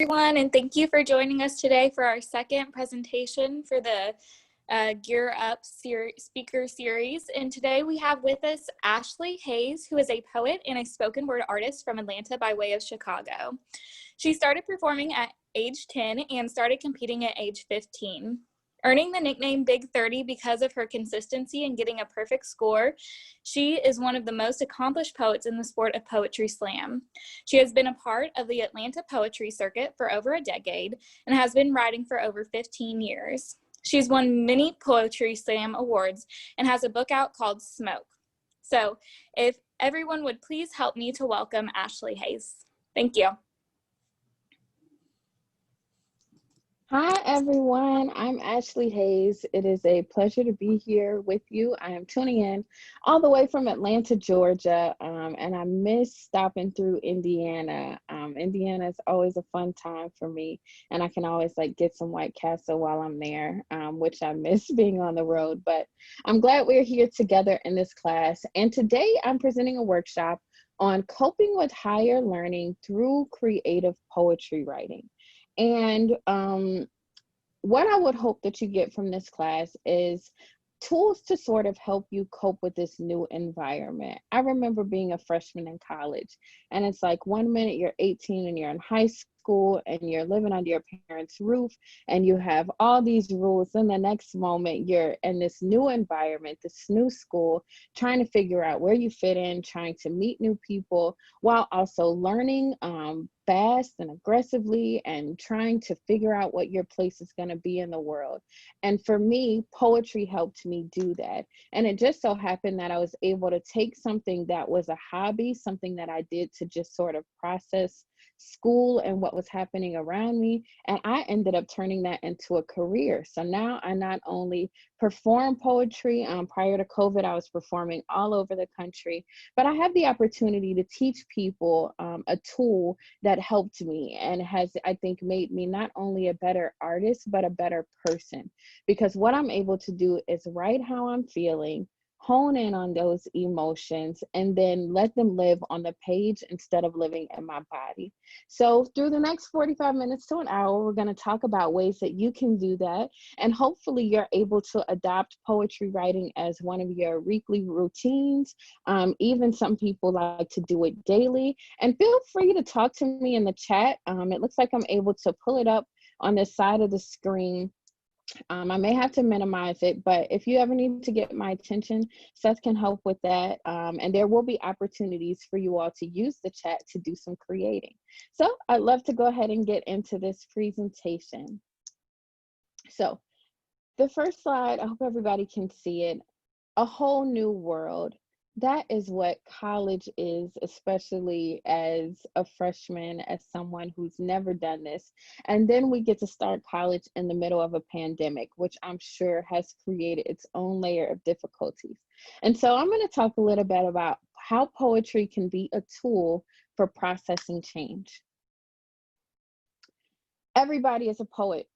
Everyone, and thank you for joining us today for our second presentation for the Gear Up speaker series. And today we have with us Ashlee Haze, who is a poet and a spoken word artist from Atlanta by way of Chicago. She started performing at age 10 and started competing at age 15. Earning the nickname Big 30 because of her consistency in getting a perfect score, she is one of the most accomplished poets in the sport of poetry slam. She has been a part of the Atlanta poetry circuit for over a decade and has been writing for over 15 years. She's won many poetry slam awards and has a book out called Smoke. So if everyone would please help me to welcome Ashlee Haze. Thank you. Hi, everyone. I'm Ashlee Haze. It is a pleasure to be here with you. I am tuning in all the way from Atlanta, Georgia, and I miss stopping through Indiana. Indiana is always a fun time for me, and I can always get some White Castle while I'm there, which I miss being on the road. But I'm glad we're here together in this class. And today I'm presenting a workshop on coping with higher learning through creative poetry writing. And what I would hope that you get from this class is tools to sort of help you cope with this new environment. I remember being a freshman in college, and it's like 1 minute you're 18 and you're in high school and you're living under your parents' roof and you have all these rules. Then the next moment you're in this new environment, this new school, trying to figure out where you fit in, trying to meet new people while also learning fast and aggressively and trying to figure out what your place is going to be in the world. And for me, poetry helped me do that. And it just so happened that I was able to take something that was a hobby, something that I did to just sort of process school and what was happening around me, and I ended up turning that into a career. So now I not only perform poetry, prior to COVID I was performing all over the country, but I have the opportunity to teach people a tool that helped me and has, I think, made me not only a better artist but a better person, because what I'm able to do is write how I'm feeling, hone in on those emotions, and then let them live on the page instead of living in my body. So through the next 45 minutes to an hour, we're going to talk about ways that you can do that. And hopefully you're able to adopt poetry writing as one of your weekly routines. Even some people like to do it daily. And feel free to talk to me in the chat. It looks like I'm able to pull it up on the side of the screen. I may have to minimize it, but if you ever need to get my attention, Seth can help with that. And there will be opportunities for you all to use the chat to do some creating. So I'd love to go ahead and get into this presentation. So the first slide, I hope everybody can see it. A whole new world. That is what college is, especially as a freshman, as someone who's never done this. And then we get to start college in the middle of a pandemic, which I'm sure has created its own layer of difficulties. And so I'm going to talk a little bit about how poetry can be a tool for processing change. Everybody is a poet.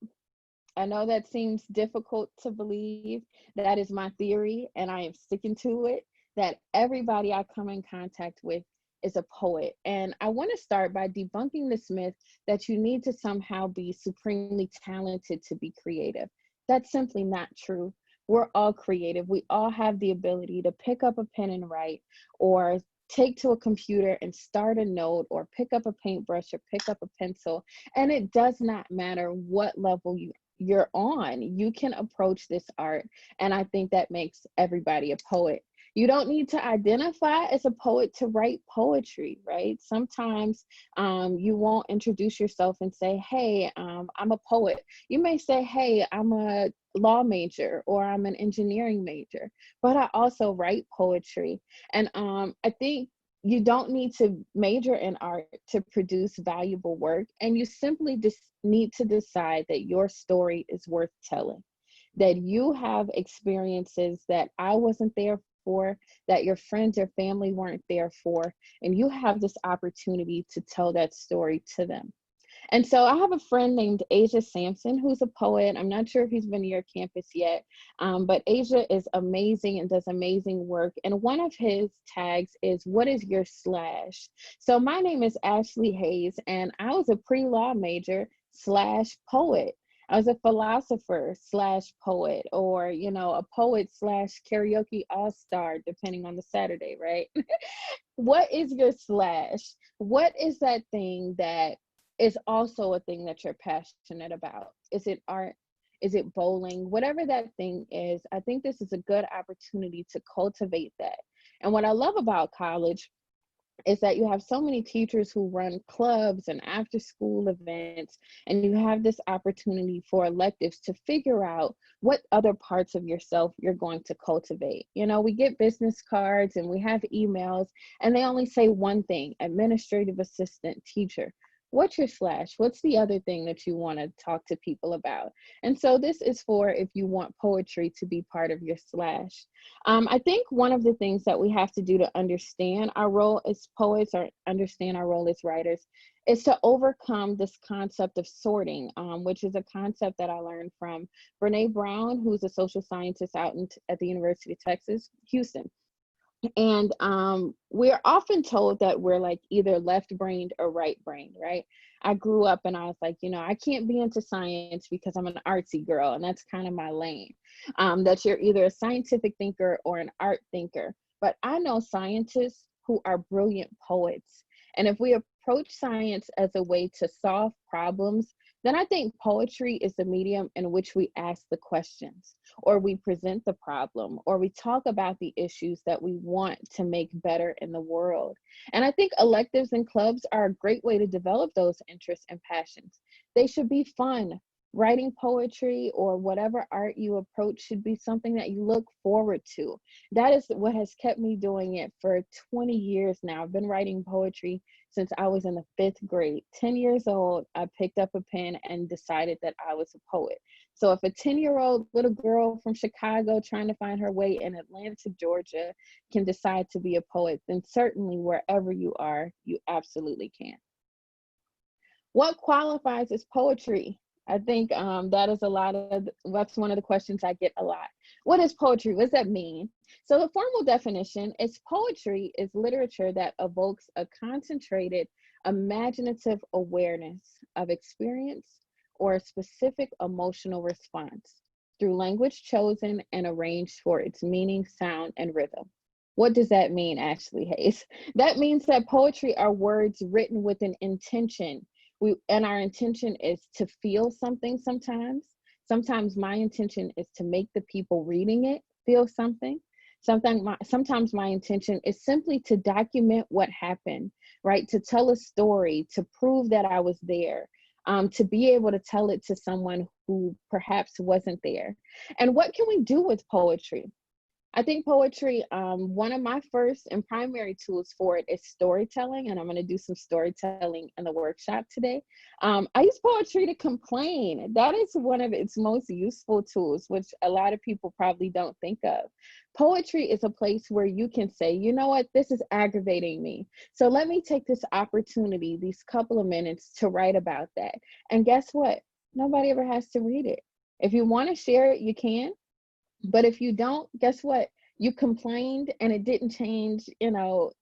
I know that seems difficult to believe. That is my theory, and I am sticking to it, that everybody I come in contact with is a poet. And I want to start by debunking this myth that you need to somehow be supremely talented to be creative. That's simply not true. We're all creative. We all have the ability to pick up a pen and write, or take to a computer and start a note, or pick up a paintbrush or pick up a pencil. And it does not matter what level you're on, you can approach this art. And I think that makes everybody a poet. You don't need to identify as a poet to write poetry, right? Sometimes you won't introduce yourself and say, hey, I'm a poet. You may say, hey, I'm a law major, or I'm an engineering major, but I also write poetry. And I think you don't need to major in art to produce valuable work, and you simply just need to decide that your story is worth telling, that you have experiences that I wasn't there for, that your friends or family weren't there for, and you have this opportunity to tell that story to them. And so I have a friend named Asia Sampson, who's a poet. I'm not sure if he's been to your campus yet, but Asia is amazing and does amazing work. And one of his tags is, what is your slash? So my name is Ashlee Haze, and I was a pre-law major slash poet. I was a philosopher slash poet, or, a poet slash karaoke all-star, depending on the Saturday, right? What is your slash? What is that thing that is also a thing that you're passionate about? Is it art? Is it bowling? Whatever that thing is, I think this is a good opportunity to cultivate that. And what I love about college is that you have so many teachers who run clubs and after school events, and you have this opportunity for electives to figure out what other parts of yourself you're going to cultivate. We get business cards and we have emails, and they only say one thing: administrative assistant, teacher. What's your slash? What's the other thing that you want to talk to people about? And so this is for if you want poetry to be part of your slash. I think one of the things that we have to do to understand our role as poets, or understand our role as writers, is to overcome this concept of sorting, which is a concept that I learned from Brene Brown, who's a social scientist out at the University of Texas, Houston. And we're often told that we're like either left-brained or right-brained, right? I grew up and I was like, I can't be into science because I'm an artsy girl, and that's kind of my lane. That you're either a scientific thinker or an art thinker. But I know scientists who are brilliant poets. And if we approach science as a way to solve problems, then I think poetry is the medium in which we ask the questions, or we present the problem, or we talk about the issues that we want to make better in the world. And I think electives and clubs are a great way to develop those interests and passions. They should be fun. Writing poetry or whatever art you approach should be something that you look forward to. That is what has kept me doing it for 20 years now. I've been writing poetry since I was in the 5th grade. 10 years old, I picked up a pen and decided that I was a poet. So if a 10-year-old little girl from Chicago trying to find her way in Atlanta, Georgia can decide to be a poet, then certainly wherever you are, you absolutely can. What qualifies as poetry? I think that's one of the questions I get a lot. What is poetry? What does that mean? So the formal definition is poetry is literature that evokes a concentrated, imaginative awareness of experience or a specific emotional response through language chosen and arranged for its meaning, sound, and rhythm. What does that mean, Ashlee Haze? That means that poetry are words written with an intention. And our intention is to feel something sometimes. Sometimes my intention is to make the people reading it feel something. Sometimes my intention is simply to document what happened, right? To tell a story, to prove that I was there, to be able to tell it to someone who perhaps wasn't there. And what can we do with poetry? I think poetry, one of my first and primary tools for it is storytelling, and I'm going to do some storytelling in the workshop today. I use poetry to complain. That is one of its most useful tools, which a lot of people probably don't think of. Poetry is a place where you can say, you know what, this is aggravating me. So let me take this opportunity, these couple of minutes, to write about that. And guess what? Nobody ever has to read it. If you want to share it, you can. But if you don't, guess what? You complained and it didn't change,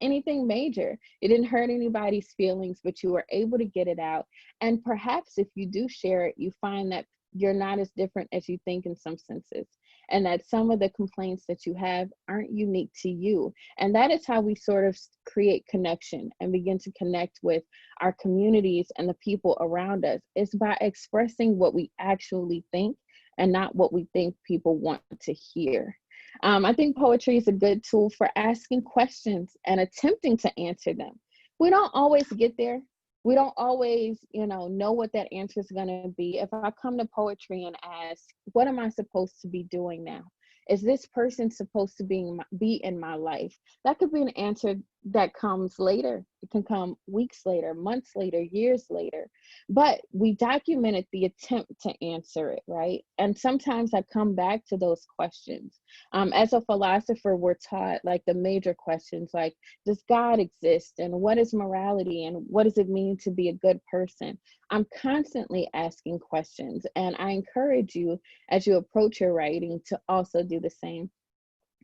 anything major. It didn't hurt anybody's feelings, but you were able to get it out. And perhaps if you do share it, you find that you're not as different as you think in some senses, and that some of the complaints that you have aren't unique to you. And that is how we sort of create connection and begin to connect with our communities and the people around us, is by expressing what we actually think and not what we think people want to hear. I think poetry is a good tool for asking questions and attempting to answer them. We don't always get there. We don't always, know what that answer is going to be. If I come to poetry and ask, what am I supposed to be doing now? Is this person supposed to be in my life? That could be an answer that comes later. It can come weeks later, months later, years later. But we documented the attempt to answer it, right? And sometimes I come back to those questions. As a philosopher, we're taught like the major questions like, does God exist? And what is morality? And what does it mean to be a good person? I'm constantly asking questions. And I encourage you as you approach your writing to also do the same.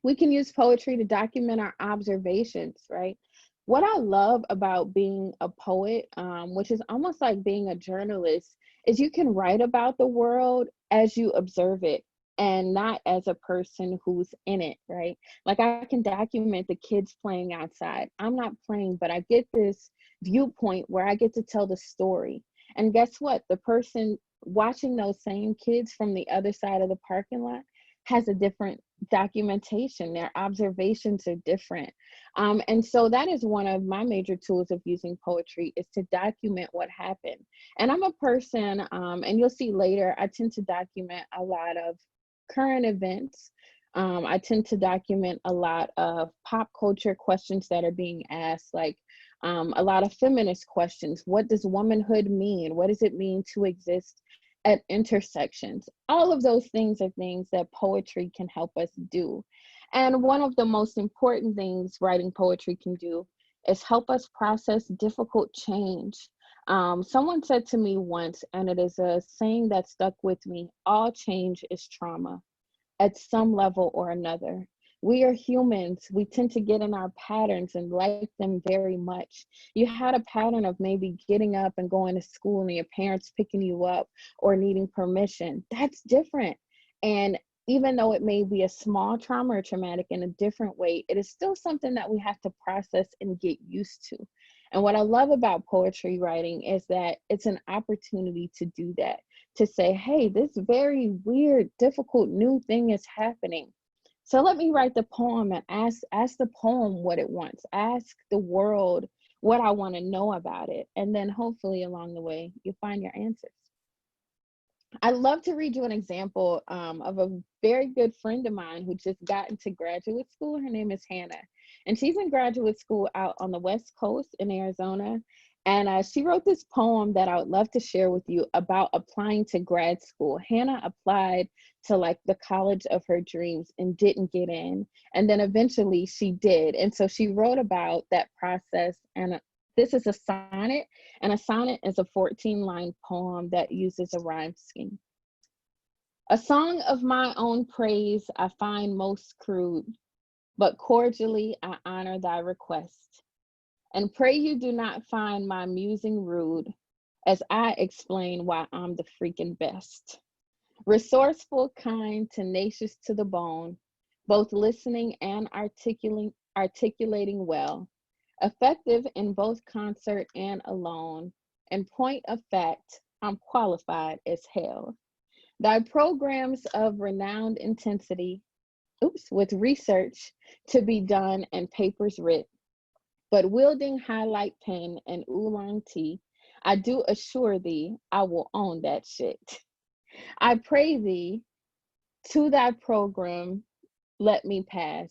We can use poetry to document our observations, right? What I love about being a poet, which is almost like being a journalist, is you can write about the world as you observe it and not as a person who's in it, right? Like I can document the kids playing outside. I'm not playing, but I get this viewpoint where I get to tell the story. And guess what? The person watching those same kids from the other side of the parking lot has a different documentation. Their observations are different. And so that is one of my major tools of using poetry, is to document what happened. And I'm a person, and you'll see later, I tend to document a lot of current events. I tend to document a lot of pop culture questions that are being asked, like a lot of feminist questions. What does womanhood mean? What does it mean to exist at intersections? All of those things are things that poetry can help us do. And one of the most important things writing poetry can do is help us process difficult change. Someone said to me once, and it is a saying that stuck with me: all change is trauma at some level or another. We are humans. We tend to get in our patterns and like them very much. You had a pattern of maybe getting up and going to school and your parents picking you up or needing permission. That's different. And even though it may be a small trauma or traumatic in a different way, it is still something that we have to process and get used to. And what I love about poetry writing is that it's an opportunity to do that, to say, hey, this very weird, difficult new thing is happening. So let me write the poem and ask the poem what it wants. Ask the world what I want to know about it. And then hopefully along the way, you'll find your answers. I'd love to read you an example of a very good friend of mine who just got into graduate school. Her name is Hannah, and she's in graduate school out on the West Coast in Arizona. And she wrote this poem that I would love to share with you about applying to grad school. Hannah applied to like the college of her dreams and didn't get in. And then eventually she did. And so she wrote about that process. And this is a sonnet, and a sonnet is a 14-line poem that uses a rhyme scheme. A song of my own praise I find most crude, but cordially I honor thy request. And pray you do not find my musing rude as I explain why I'm the freaking best. Resourceful, kind, tenacious to the bone, both listening and articulating well, effective in both concert and alone. In point of fact, I'm qualified as hell. Thy programs of renowned intensity, with research to be done and papers writ, but wielding highlight pen and oolong tea, I do assure thee I will own that shit. I pray thee to thy program, let me pass,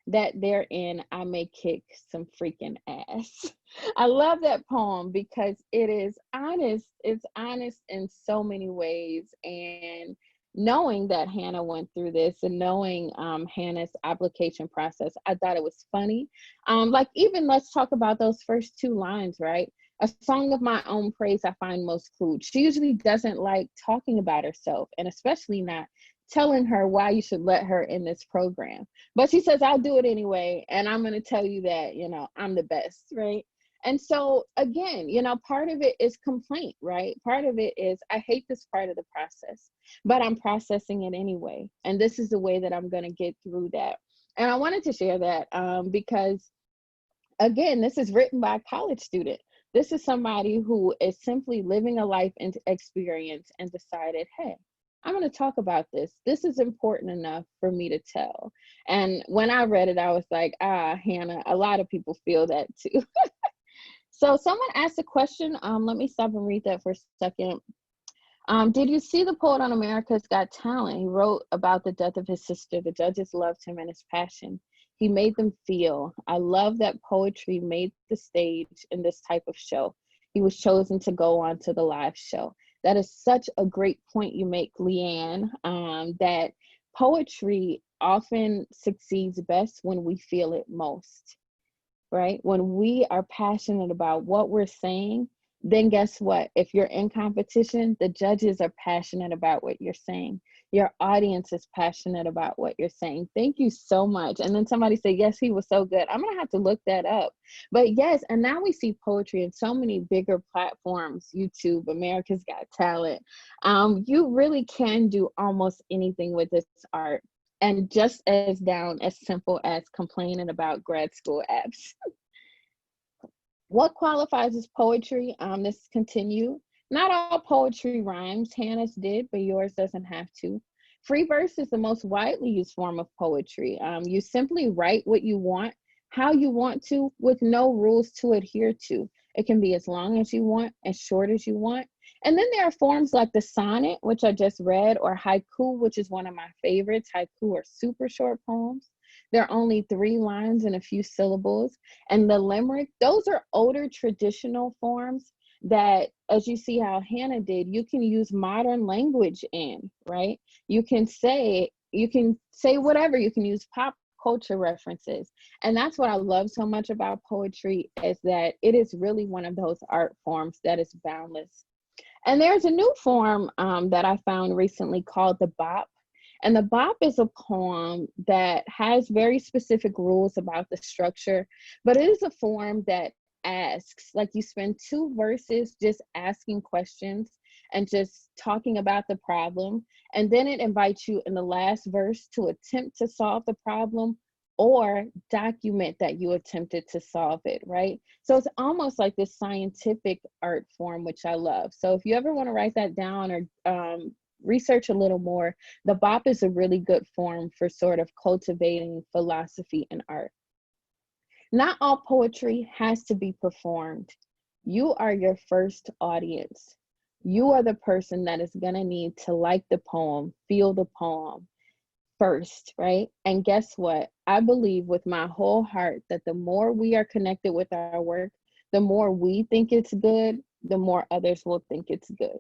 that therein I may kick some freaking ass. I love that poem because it is honest. It's honest in so many ways. And knowing that Hannah went through this and knowing Hannah's application process, I thought it was funny. Like even let's talk about those first two lines, right? A song of my own praise I find most crude. She usually doesn't like talking about herself, and especially not telling her why you should let her in this program. But she says, I'll do it anyway. And I'm going to tell you that, I'm the best, right? And so again, part of it is complaint, right? Part of it is, I hate this part of the process, but I'm processing it anyway. And this is the way that I'm going to get through that. And I wanted to share that because, again, this is written by a college student. This is somebody who is simply living a life experience and decided, hey, I'm going to talk about this. This is important enough for me to tell. And when I read it, I was like, Hannah, a lot of people feel that too. So someone asked a question. Let me stop and read that for a second. Did you see the poet on America's Got Talent? He wrote about the death of his sister. The judges loved him and his passion. He made them feel. I love that poetry made the stage in this type of show. He was chosen to go on to the live show. That is such a great point you make, Leanne, that poetry often succeeds best when we feel it most, right? When we are passionate about what we're saying, then guess what? If you're in competition, the judges are passionate about what you're saying. Your audience is passionate about what you're saying. Thank you so much. And then somebody said, yes, he was so good. I'm going to have to look that up. But yes, and now we see poetry in so many bigger platforms, YouTube, America's Got Talent. You really can do almost anything with this art. And just as down as simple as complaining about grad school apps. What qualifies as poetry? This continue. Not all poetry rhymes. Hannah's did, but yours doesn't have to. Free verse is the most widely used form of poetry. You simply write what you want, how you want to, with no rules to adhere to. It can be as long as you want, as short as you want. And then there are forms like the sonnet, which I just read, or haiku, which is one of my favorites. Haiku are super short poems. They're only 3 lines and a few syllables. And the limerick, those are older traditional forms that, as you see how Hannah did, you can use modern language in, right? You can say whatever, you can use pop culture references. And that's what I love so much about poetry, is that it is really one of those art forms that is boundless. And there's a new form that I found recently called the bop. And the bop is a poem that has very specific rules about the structure, but it is a form that asks, like you spend 2 verses just asking questions and just talking about the problem. And then it invites you in the last verse to attempt to solve the problem or document that you attempted to solve it, right? So it's almost like this scientific art form, which I love. So if you ever want to write that down or research a little more, the bop is a really good form for sort of cultivating philosophy and art. Not all poetry has to be performed. You are your first audience. You are the person that is going to need to like the poem, feel the poem first, right? And guess what? I believe with my whole heart that the more we are connected with our work, the more we think it's good, the more others will think it's good.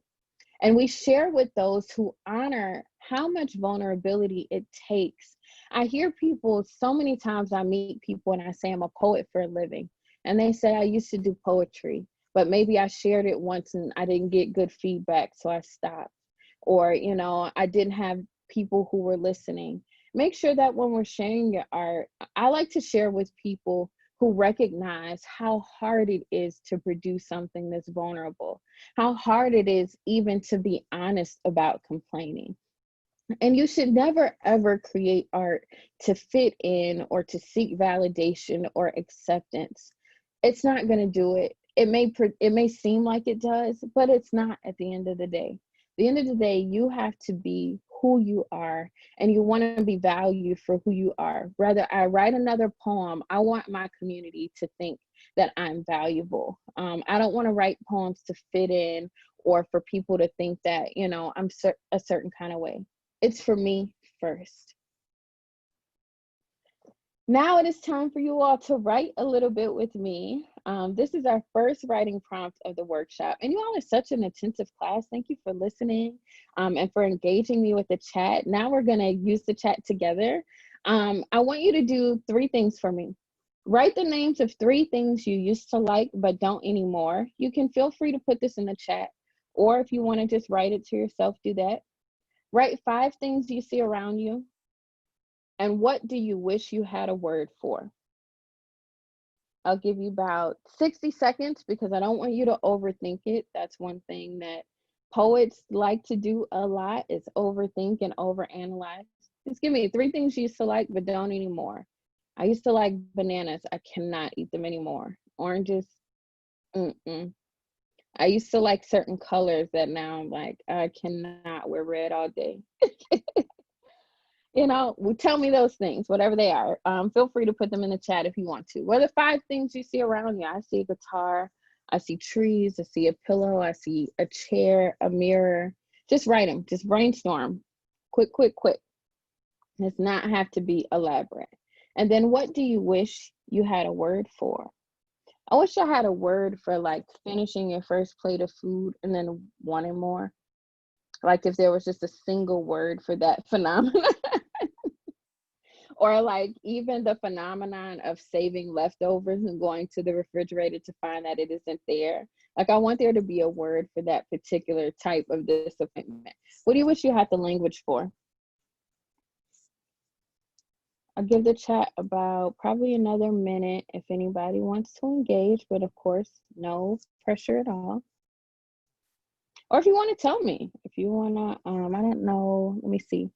And we share with those who honor how much vulnerability it takes. I hear people, so many times I meet people and I say I'm a poet for a living. And they say, I used to do poetry, but maybe I shared it once and I didn't get good feedback, so I stopped. Or, I didn't have people who were listening. Make sure that when we're sharing your art, I like to share with people who recognize how hard it is to produce something that's vulnerable, how hard it is even to be honest about complaining. And you should never, ever create art to fit in or to seek validation or acceptance. It's not going to do it. It may seem like it does, but it's not at the end of the day. At the end of the day, you have to be who you are, and you want to be valued for who you are. Whether I write another poem, I want my community to think that I'm valuable. I don't want to write poems to fit in or for people to think that, I'm a certain kind of way. It's for me first. Now it is time for you all to write a little bit with me. This is our first writing prompt of the workshop. And you all are such an attentive class. Thank you for listening and for engaging me with the chat. Now we're going to use the chat together. I want you to do 3 things for me. Write the names of 3 things you used to like but don't anymore. You can feel free to put this in the chat, or if you want to just write it to yourself, do that. Write 5 things you see around you. And what do you wish you had a word for? I'll give you about 60 seconds because I don't want you to overthink it. That's one thing that poets like to do a lot, is overthink and overanalyze. Just give me 3 things you used to like but don't anymore. I used to like bananas. I cannot eat them anymore. Oranges, I used to like certain colors that now I'm like, I cannot wear red all day. Tell me those things, whatever they are. Feel free to put them in the chat if you want to. What are the 5 things you see around you? I see a guitar, I see trees, I see a pillow, I see a chair, a mirror. Just write them, just brainstorm. Quick. Does not have to be elaborate. And then what do you wish you had a word for? I wish I had a word for like finishing your first plate of food and then wanting more. Like if there was just a single word for that phenomenon. Or like even the phenomenon of saving leftovers and going to the refrigerator to find that it isn't there. Like I want there to be a word for that particular type of disappointment. What do you wish you had the language for? I'll give the chat about probably another minute if anybody wants to engage, but of course, no pressure at all. Or if you want to tell me, if you want to, I don't know, let me see.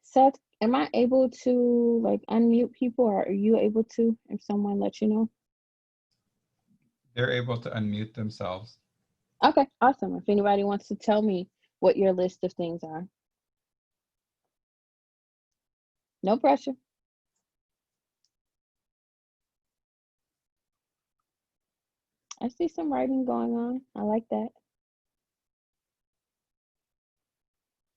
Seth, am I able to like unmute people, or are you able to if someone lets you know? They're able to unmute themselves. Okay, awesome. If anybody wants to tell me what your list of things are. No pressure. I see some writing going on. I like that.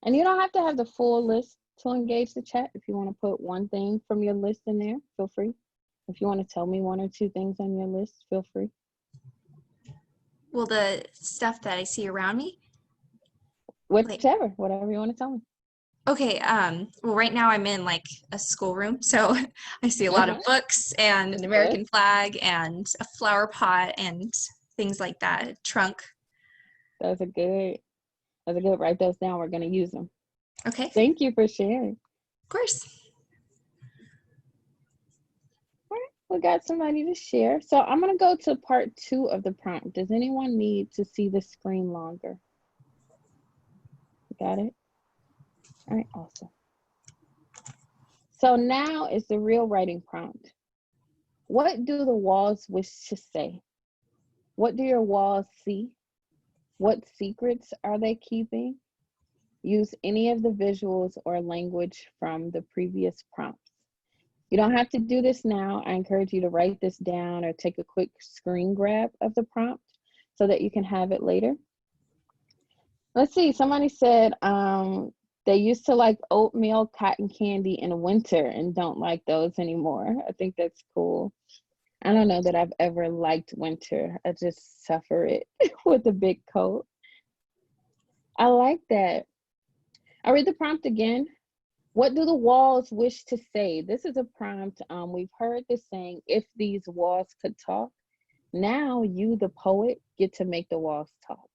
And you don't have to have the full list to engage the chat. If you want to put one thing from your list in there, feel free. If you want to tell me one or two things on your list, feel free. Well, the stuff that I see around me? Whichever, whatever you want to tell me. Okay, well, right now I'm in like a schoolroom, so I see a lot of books and an American flag and a flower pot and things like that, a trunk. That's a good, write those down. We're going to use them. Okay. Thank you for sharing. Of course. All right, we got somebody to share. So I'm going to go to part 2 of the prompt. Does anyone need to see the screen longer? Got it? All right, awesome. So now is the real writing prompt. What do the walls wish to say? What do your walls see? What secrets are they keeping? Use any of the visuals or language from the previous prompts. You don't have to do this now. I encourage you to write this down or take a quick screen grab of the prompt so that you can have it later. Let's see, somebody said they used to like oatmeal, cotton candy in winter and don't like those anymore. I think that's cool. I don't know that I've ever liked winter. I just suffer it with a big coat. I like that. I'll read the prompt again. What do the walls wish to say? This is a prompt. We've heard the saying, if these walls could talk. Now you, the poet, get to make the walls talk.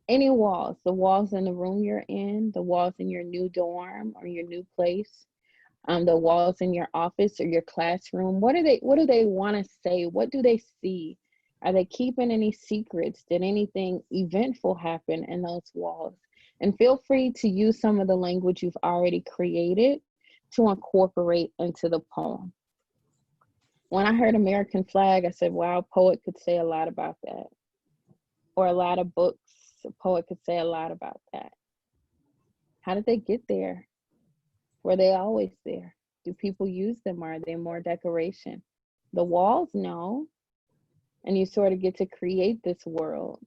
Any walls, the walls in the room you're in, the walls in your new dorm or your new place, the walls in your office or your classroom. What do they want to say? What do they see? Are they keeping any secrets? Did anything eventful happen in those walls? And feel free to use some of the language you've already created to incorporate into the poem. When I heard American flag, I said, wow, a poet could say a lot about that. Or a lot of books, a poet could say a lot about that. How did they get there? Were they always there? Do people use them? Are they more decoration? The walls, no. And you sort of get to create this world.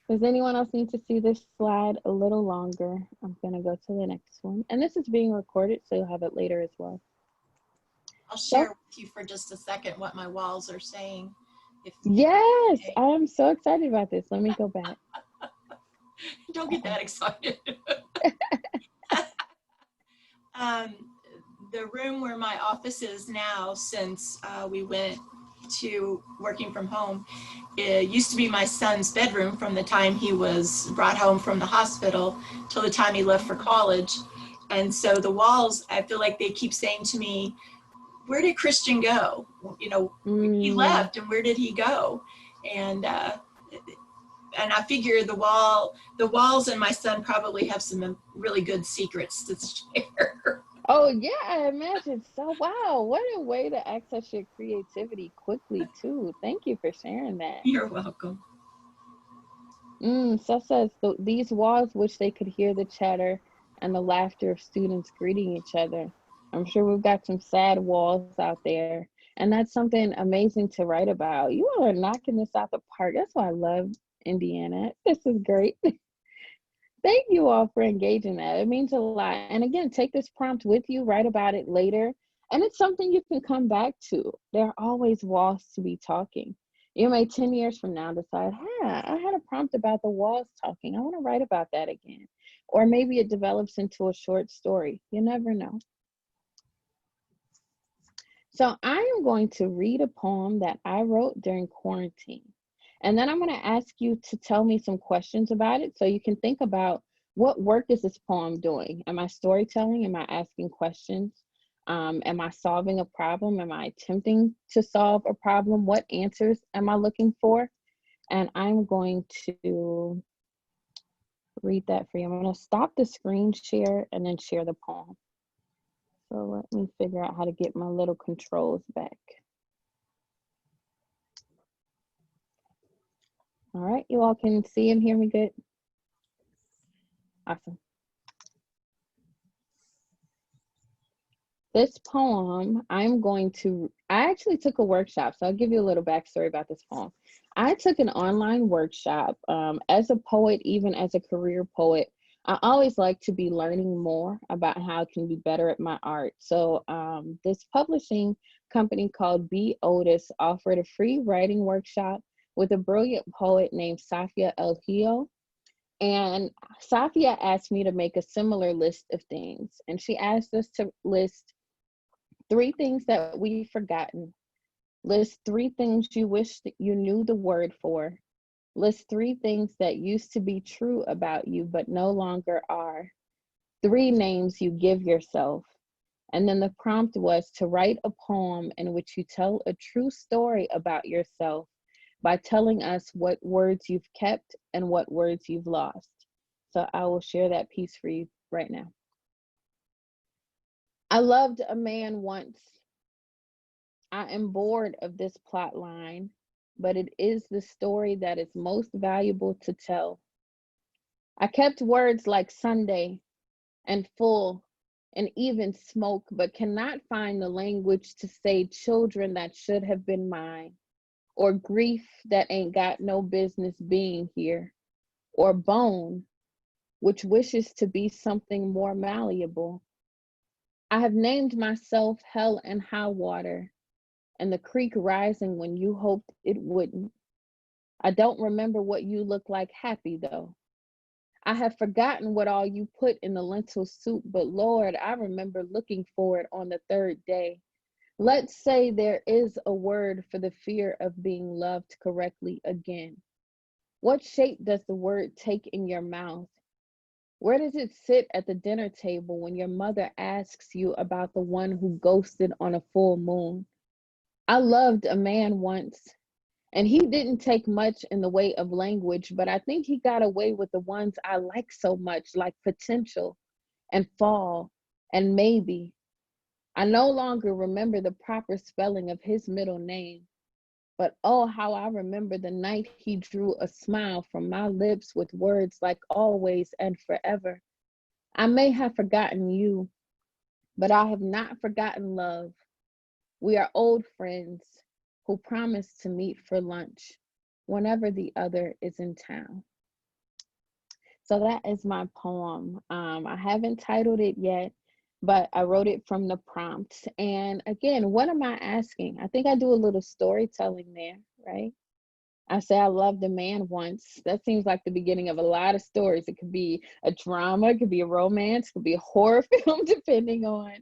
Does anyone else need to see this slide a little longer? I'm gonna go to the next one. And this is being recorded, so you'll have it later as well. I'll share with you for just a second what my walls are saying. Yes, okay. I'm so excited about this. Let me go back. Don't get that excited. The room where my office is now, since we went to working from home, it used to be my son's bedroom from the time he was brought home from the hospital till the time he left for college. And so the walls, I feel like they keep saying to me, where did Christian go? You know, he left, and where did he go? And I figure the walls and my son probably have some really good secrets to share. Oh yeah, I imagine so. Wow, what a way to access your creativity quickly too. Thank you for sharing that. You're welcome. So says, these walls wish they could hear the chatter and the laughter of students greeting each other. I'm sure we've got some sad walls out there, and that's something amazing to write about. You all are knocking this out the park. That's why I love Indiana. This is great. Thank you all for engaging that. It means a lot. And again, take this prompt with you, write about it later. And it's something you can come back to. There are always walls to be talking. You may 10 years from now decide, I had a prompt about the walls talking. I want to write about that again. Or maybe it develops into a short story. You never know. So I am going to read a poem that I wrote during quarantine. And then I'm going to ask you to tell me some questions about it so you can think about, what work is this poem doing? Am I storytelling? Am I asking questions? Am I solving a problem? Am I attempting to solve a problem? What answers am I looking for? And I'm going to read that for you. I'm going to stop the screen share and then share the poem. So let me figure out how to get my little controls back. All right, you all can see and hear me good? Awesome. This poem, I actually took a workshop, so I'll give you a little backstory about this poem. I took an online workshop. As a poet, even as a career poet, I always like to be learning more about how I can be better at my art. So this publishing company called B. Otis offered a free writing workshop with a brilliant poet named Safia El-Hio. And Safia asked me to make a similar list of things. And she asked us to list 3 things that we've forgotten. List 3 things you wish that you knew the word for. List 3 things that used to be true about you but no longer are. 3 names you give yourself. And then the prompt was to write a poem in which you tell a true story about yourself by telling us what words you've kept and what words you've lost. So I will share that piece for you right now. I loved a man once. I am bored of this plot line, but it is the story that is most valuable to tell. I kept words like Sunday and full and even smoke, but cannot find the language to say children that should have been mine, or grief that ain't got no business being here, or bone, which wishes to be something more malleable. I have named myself hell and high water, and the creek rising when you hoped it wouldn't. I don't remember what you look like happy though. I have forgotten what all you put in the lentil soup, but Lord, I remember looking for it on the 3rd day. Let's say there is a word for the fear of being loved correctly again. What shape does the word take in your mouth? Where does it sit at the dinner table when your mother asks you about the one who ghosted on a full moon? I loved a man once, and he didn't take much in the way of language, but I think he got away with the ones I like so much, like potential and fall and maybe. I no longer remember the proper spelling of his middle name, but oh, how I remember the night he drew a smile from my lips with words like always and forever. I may have forgotten you, but I have not forgotten love. We are old friends who promise to meet for lunch whenever the other is in town. So that is my poem. I haven't titled it yet, but I wrote it from the prompt. And again, what am I asking? I think I do a little storytelling there, right? I say I loved a man once. That seems like the beginning of a lot of stories. It could be a drama, it could be a romance, it could be a horror film, depending on,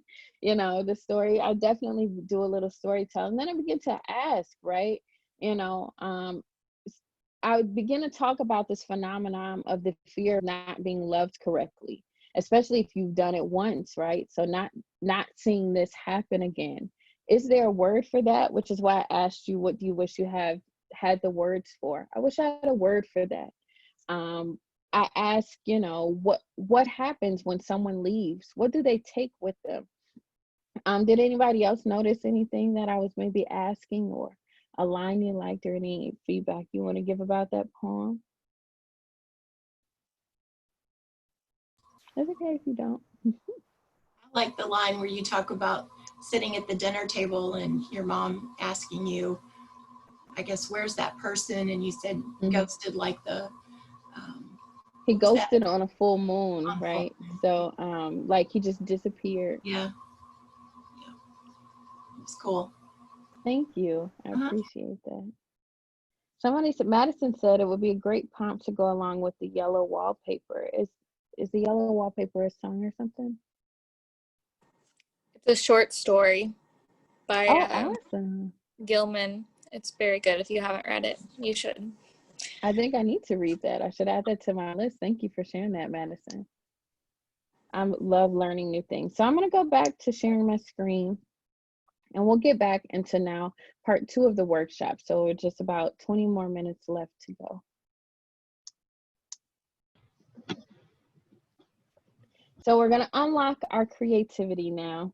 the story. I definitely do a little storytelling. Then I begin to ask, right? I would begin to talk about this phenomenon of the fear of not being loved correctly, especially if you've done it once, right? So not seeing this happen again. Is there a word for that? Which is why I asked you, what do you wish you had the words for? I wish I had a word for that. I ask, what happens when someone leaves? What do they take with them? Did anybody else notice anything that I was maybe asking, or a line you liked, or any feedback you want to give about that poem? It's okay if you don't. I like the line where you talk about sitting at the dinner table and your mom asking you, I guess, where's that person? And you said ghosted like the He Who's that? ghosted on a full moon, right? So, like he just disappeared. Yeah. It's cool. Thank you. I appreciate that. Somebody said, Madison said it would be a great prompt to go along with the yellow wallpaper. Is the yellow wallpaper a song or something? It's a short story by awesome. Gilman. It's very good. If you haven't read it, you should. I think I need to read that. I should add that to my list. Thank you for sharing that, Madison. I love learning new things. So I'm going to go back to sharing my screen, and we'll get back into now part 2 of the workshop. So we're just about 20 more minutes left to go. So we're going to unlock our creativity now.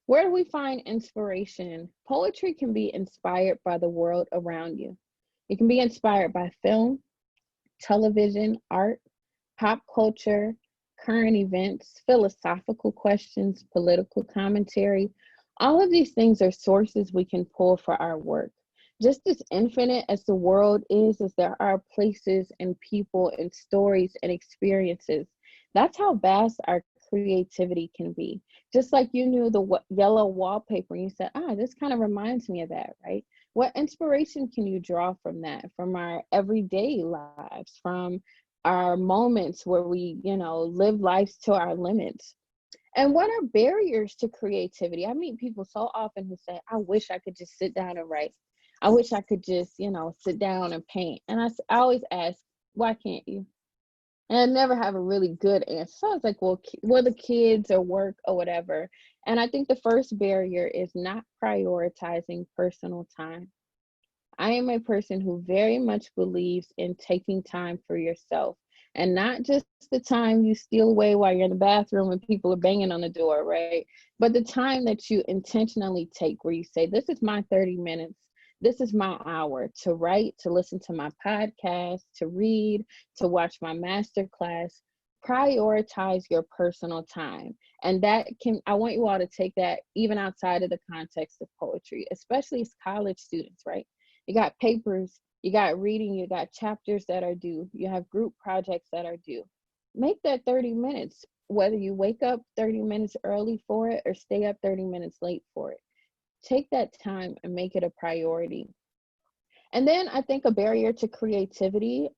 Where do we find inspiration? Poetry can be inspired by the world around you. It can be inspired by film, television, art, pop culture, current events, philosophical questions, political commentary. All of these things are sources we can pull for our work. Just as infinite as the world is, as there are places and people and stories and experiences, that's how vast our creativity can be. Just like you knew the yellow wallpaper, and you said, this kind of reminds me of that, right? What inspiration can you draw from that, from our everyday lives, from our moments where we, live lives to our limits? And what are barriers to creativity? I meet people so often who say, I wish I could just sit down and write. I wish I could just, sit down and paint. And I always ask, why can't you? And I never have a really good answer. So I was like, well, the kids or work or whatever. And I think the first barrier is not prioritizing personal time. I am a person who very much believes in taking time for yourself, and not just the time you steal away while you're in the bathroom and people are banging on the door, right? But the time that you intentionally take where you say, this is my 30 minutes. This is my hour to write, to listen to my podcast, to read, to watch my master class. Prioritize your personal time. And I want you all to take that even outside of the context of poetry, especially as college students, right? You got papers, you got reading, you got chapters that are due, you have group projects that are due. Make that 30 minutes, whether you wake up 30 minutes early for it or stay up 30 minutes late for it. Take that time and make it a priority. And then I think a barrier to creativity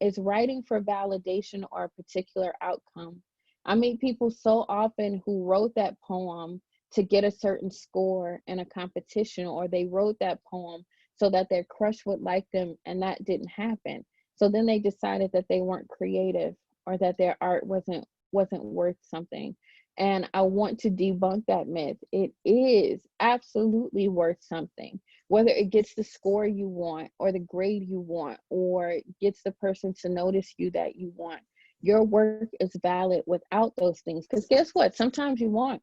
is writing for validation or a particular outcome. I meet people so often who wrote that poem to get a certain score in a competition, or they wrote that poem so that their crush would like them, and that didn't happen. So then they decided that they weren't creative, or that their art wasn't worth something. And I want to debunk that myth. It is absolutely worth something, whether it gets the score you want, or the grade you want, or gets the person to notice you that you want. Your work is valid without those things. Because guess what? Sometimes you won't.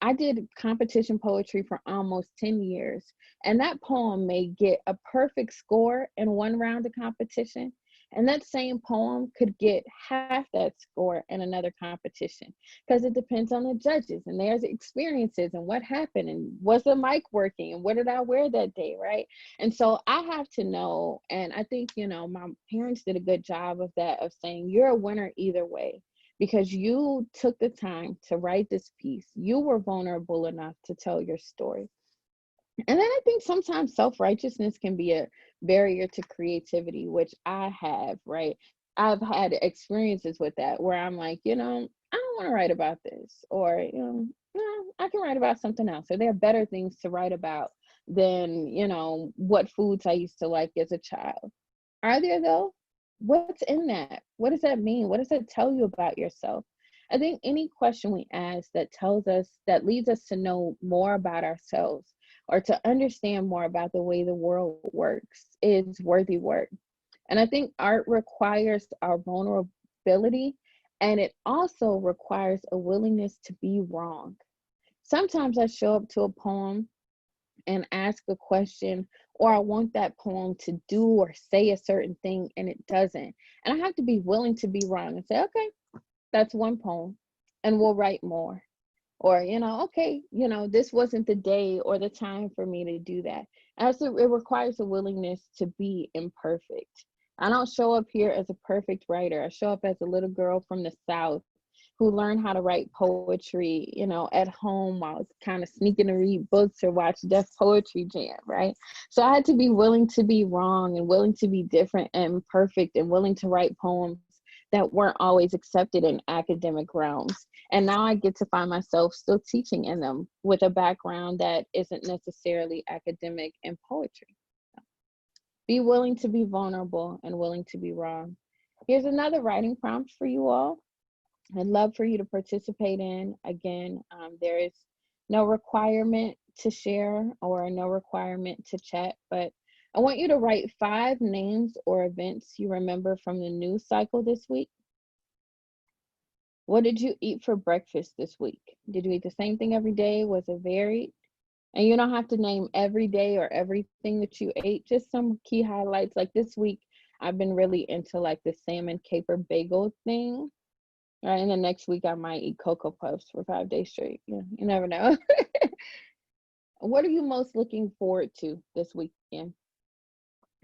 I did competition poetry for almost 10 years, and that poem may get a perfect score in one round of competition, and that same poem could get half that score in another competition, because it depends on the judges and their experiences and what happened and was the mic working and what did I wear that day, right? And so I have to know, and I think, my parents did a good job of that, of saying you're a winner either way, because you took the time to write this piece. You were vulnerable enough to tell your story. And then I think sometimes self-righteousness can be a barrier to creativity, which I have, right? I've had experiences with that where I'm like, I don't want to write about this, or, no, I can write about something else. Or there are better things to write about than, what foods I used to like as a child. Are there though? What's in that? What does that mean? What does that tell you about yourself? I think any question we ask that leads us to know more about ourselves, or to understand more about the way the world works, is worthy work. And I think art requires our vulnerability, and it also requires a willingness to be wrong. Sometimes I show up to a poem and ask a question, or I want that poem to do or say a certain thing, and it doesn't. And I have to be willing to be wrong and say, okay, that's one poem, and we'll write more. Or, okay, this wasn't the day or the time for me to do that. It requires a willingness to be imperfect. I don't show up here as a perfect writer. I show up as a little girl from the South who learned how to write poetry, at home while I was kind of sneaking to read books or watch Def Poetry Jam, right? So I had to be willing to be wrong and willing to be different and imperfect and willing to write poems that weren't always accepted in academic realms. And now I get to find myself still teaching in them with a background that isn't necessarily academic in poetry. Be willing to be vulnerable and willing to be wrong. Here's another writing prompt for you all. I'd love for you to participate in. Again, there is no requirement to share or no requirement to chat, but I want you to write 5 names or events you remember from the news cycle this week. What did you eat for breakfast this week? Did you eat the same thing every day? Was it varied? And you don't have to name every day or everything that you ate, just some key highlights. Like this week, I've been really into like the salmon caper bagel thing. Right, and the next week I might eat Cocoa Puffs for 5 days straight. You never know. What are you most looking forward to this weekend?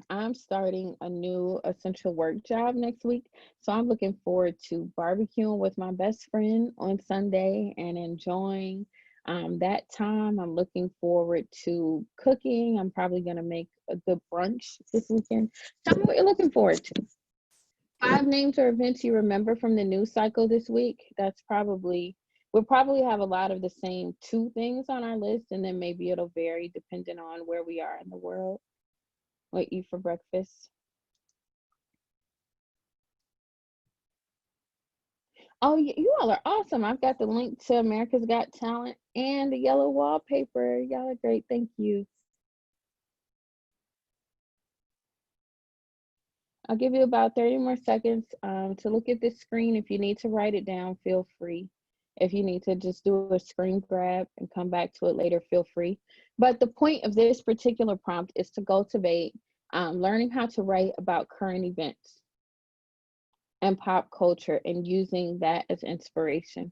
I'm starting a new essential work job next week, so I'm looking forward to barbecuing with my best friend on Sunday and enjoying that time. I'm looking forward to cooking. I'm probably going to make a good brunch this weekend. Tell me what you're looking forward to. 5 names or events you remember from the news cycle this week. We'll probably have a lot of the same 2 things on our list, and then maybe it'll vary depending on where we are in the world. What you eat for breakfast? Oh, you all are awesome. I've got the link to America's Got Talent and the yellow wallpaper. Y'all are great. Thank you. I'll give you about 30 more seconds to look at this screen. If you need to write it down, feel free. If you need to just do a screen grab and come back to it later, feel free. But the point of this particular prompt is to cultivate learning how to write about current events and pop culture and using that as inspiration.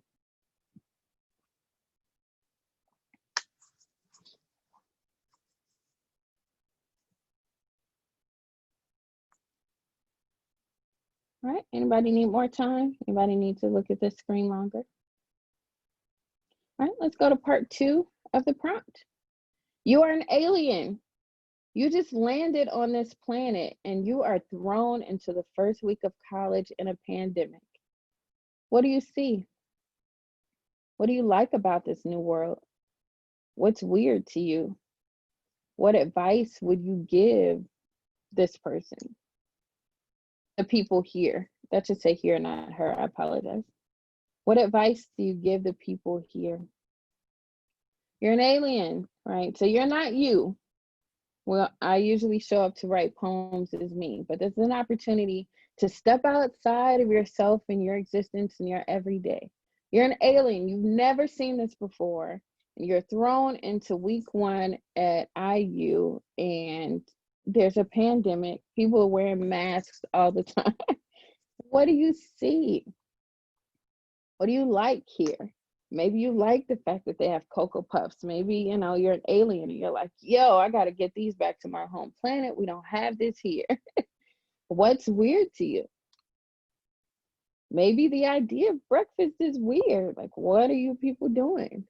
All right, anybody need more time? Anybody need to look at this screen longer? All right, let's go to part 2 of the prompt. You are an alien. You just landed on this planet and you are thrown into the first week of college in a pandemic. What do you see? What do you like about this new world? What's weird to you? What advice would you give this person? The people here. That should say here, not her. I apologize. What advice do you give the people here? You're an alien, right? So you're not you. Well, I usually show up to write poems as me, but this is an opportunity to step outside of yourself and your existence and your everyday. You're an alien. You've never seen this before. You're thrown into week 1 at IU, and there's a pandemic. People are wearing masks all the time. What do you see? What do you like here? Maybe you like the fact that they have Cocoa Puffs. Maybe, you're an alien and you're like, yo, I got to get these back to my home planet. We don't have this here. What's weird to you? Maybe the idea of breakfast is weird. Like, what are you people doing?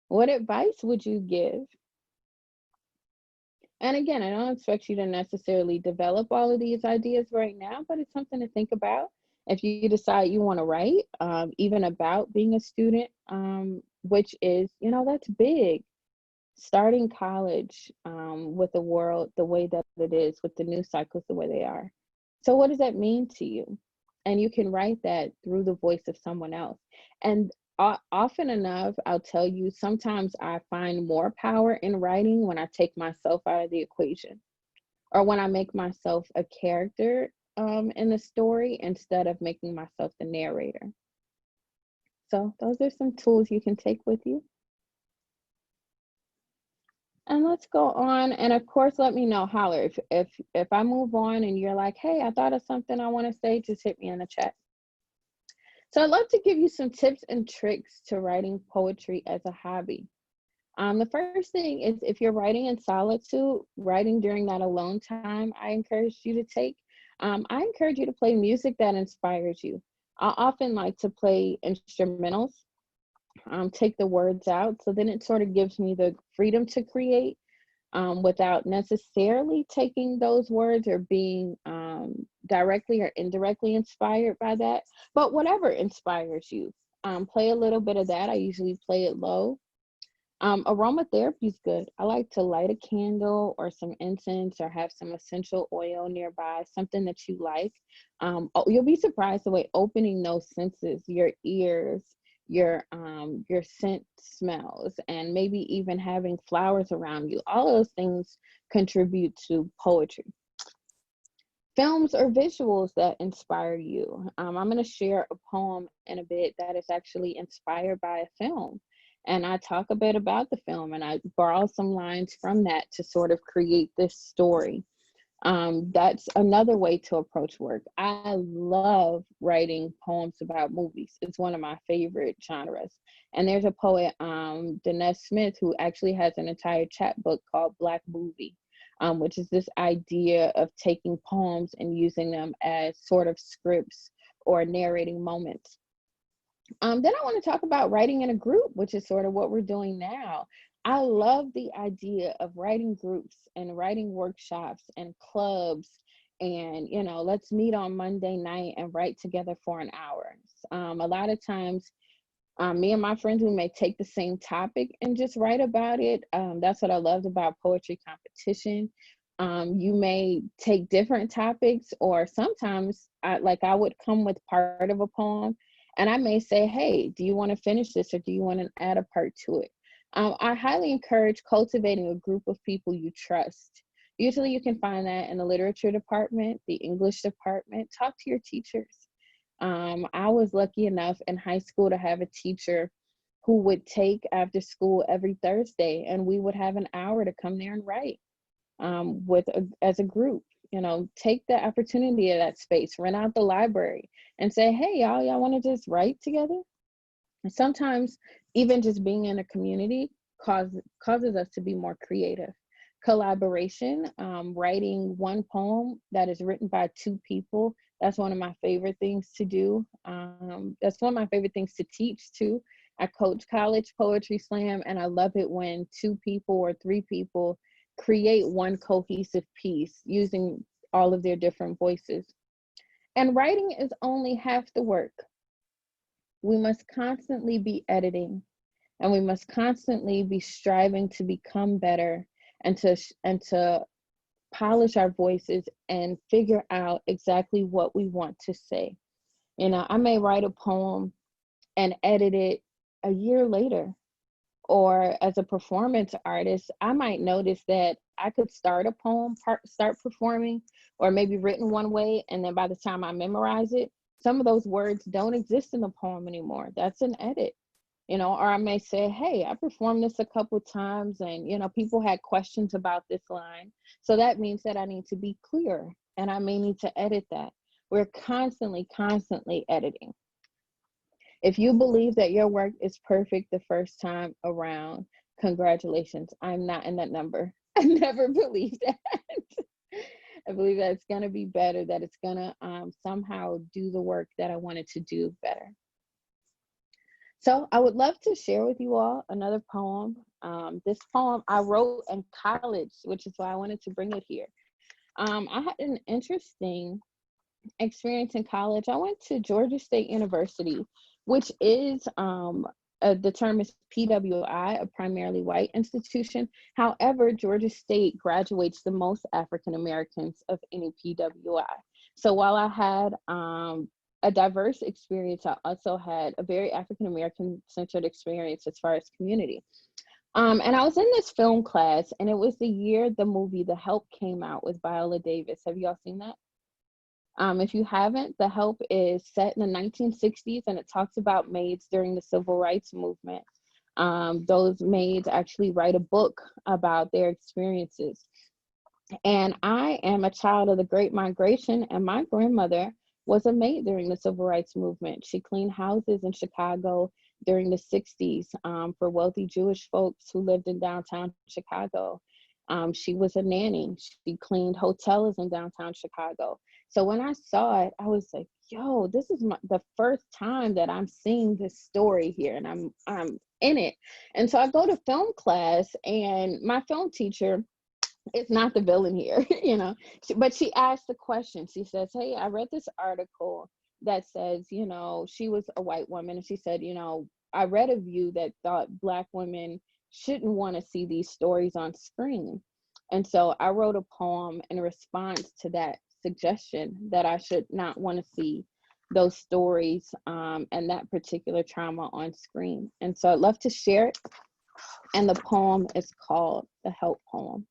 What advice would you give? And again, I don't expect you to necessarily develop all of these ideas right now, but it's something to think about. If you decide you want to write, even about being a student, which is, that's big. Starting college with the world the way that it is, with the news cycles the way they are. So what does that mean to you? And you can write that through the voice of someone else. And often enough, I'll tell you, sometimes I find more power in writing when I take myself out of the equation, or when I make myself a character in the story instead of making myself the narrator. So those are some tools you can take with you. And let's go on. And of course, let me know, holler. If I move on and you're like, hey, I thought of something I want to say, just hit me in the chat. So I'd love to give you some tips and tricks to writing poetry as a hobby. The first thing is, if you're writing in solitude, writing during that alone time, I encourage you to take. I encourage you to play music that inspires you. I often like to play instrumentals, take the words out. So then it sort of gives me the freedom to create without necessarily taking those words or being directly or indirectly inspired by that. But whatever inspires you, play a little bit of that. I usually play it low. Aromatherapy is good. I like to light a candle or some incense or have some essential oil nearby, something that you like. You'll be surprised the way opening those senses, your ears, your scent smells, and maybe even having flowers around you. All those things contribute to poetry. Films or visuals that inspire you. I'm going to share a poem in a bit that is actually inspired by a film. And I talk a bit about the film and I borrow some lines from that to sort of create this story. That's another way to approach work. I love writing poems about movies. It's one of my favorite genres. And there's a poet, Dinesh Smith, who actually has an entire chapbook called Black Movie, which is this idea of taking poems and using them as sort of scripts or narrating moments. Then I want to talk about writing in a group, which is sort of what we're doing now. I love the idea of writing groups and writing workshops and clubs and, let's meet on Monday night and write together for an hour. A lot of times, me and my friends, we may take the same topic and just write about it. That's what I loved about poetry competition. You may take different topics, or sometimes I would come with part of a poem and I may say, hey, do you want to finish this or do you want to add a part to it? I highly encourage cultivating a group of people you trust. Usually you can find that in the literature department, the English department. Talk to your teachers. I was lucky enough in high school to have a teacher who would take after school every Thursday, and we would have an hour to come there and write as a group. Take the opportunity of that space, rent out the library and say, hey, y'all want to just write together? And sometimes even just being in a community causes us to be more creative. Collaboration, writing one poem that is written by two people, that's one of my favorite things to do. That's one of my favorite things to teach too. I coach college poetry slam, and I love it when two people or three people create one cohesive piece using all of their different voices. And writing is only half the work. We must constantly be editing, and we must constantly be striving to become better and to polish our voices and figure out exactly what we want to say. I may write a poem and edit it a year later. Or as a performance artist, I might notice that I could start a poem, start performing, or maybe written one way, and then by the time I memorize it, some of those words don't exist in the poem anymore. That's an edit. Or I may say, hey, I performed this a couple times and, people had questions about this line. So that means that I need to be clear and I may need to edit that. We're constantly editing. If you believe that your work is perfect the first time around, congratulations. I'm not in that number. I never believed that. I believe that it's going to be better, that it's going to somehow do the work that I wanted to do better. So I would love to share with you all another poem. This poem I wrote in college, which is why I wanted to bring it here. I had an interesting experience in college. I went to Georgia State University, which is the term is PWI, a primarily white institution. However, Georgia State graduates the most African Americans of any PWI. So while I had a diverse experience, I also had a very African American centered experience as far as community. And I was in this film class, and it was the year the movie The Help came out with Viola Davis. Have you all seen that? If you haven't, The Help is set in the 1960s, and it talks about maids during the civil rights movement. Those maids actually write a book about their experiences. And I am a child of the Great Migration, and my grandmother was a maid during the civil rights movement. She cleaned houses in Chicago during the 60s for wealthy Jewish folks who lived in downtown Chicago. She was a nanny. She cleaned hotels in downtown Chicago. So when I saw it, I was like, yo, this is the first time that I'm seeing this story here, and I'm in it. And so I go to film class, and my film teacher is not the villain here, you know, but she asked the question. She says, hey, I read this article that says, you know, she was a white woman, and she said, you know, I read a view that thought Black women shouldn't want to see these stories on screen. And so I wrote a poem in response to that suggestion that I should not want to see those stories and that particular trauma on screen. And so I'd love to share it. And the poem is called The Help Poem.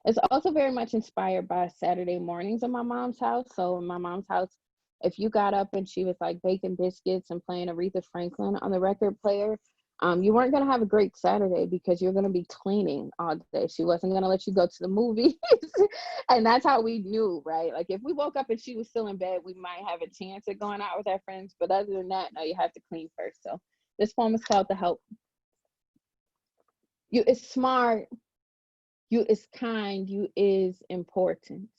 It's also very much inspired by Saturday mornings in my mom's house. So in my mom's house, if you got up and she was like baking biscuits and playing Aretha Franklin on the record player, you weren't going to have a great Saturday because you're going to be cleaning all day. She wasn't going to let you go to the movies. And that's how we knew, right? Like if we woke up and she was still in bed, we might have a chance at going out with our friends. But other than that, no, you have to clean first. So this poem is called The Help. You is smart. You is kind. You is important.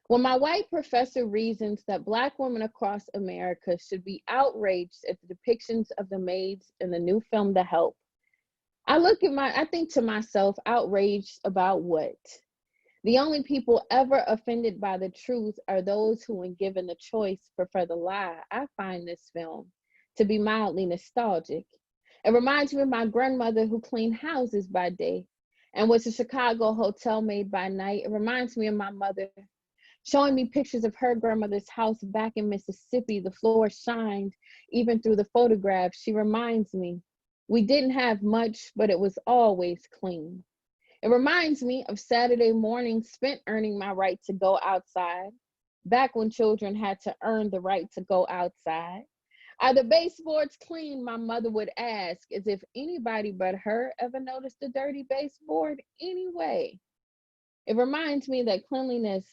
When my white professor reasons that Black women across America should be outraged at the depictions of the maids in the new film, The Help, I think to myself, outraged about what? The only people ever offended by the truth are those who, when given the choice, prefer the lie. I find this film to be mildly nostalgic. It reminds me of my grandmother who cleaned houses by day and was a Chicago hotel maid by night. It reminds me of my mother showing me pictures of her grandmother's house back in Mississippi. The floor shined even through the photographs. She reminds me, we didn't have much, but it was always clean. It reminds me of Saturday mornings spent earning my right to go outside, back when children had to earn the right to go outside. Are the baseboards clean? My mother would ask, as if anybody but her ever noticed a dirty baseboard anyway. It reminds me that cleanliness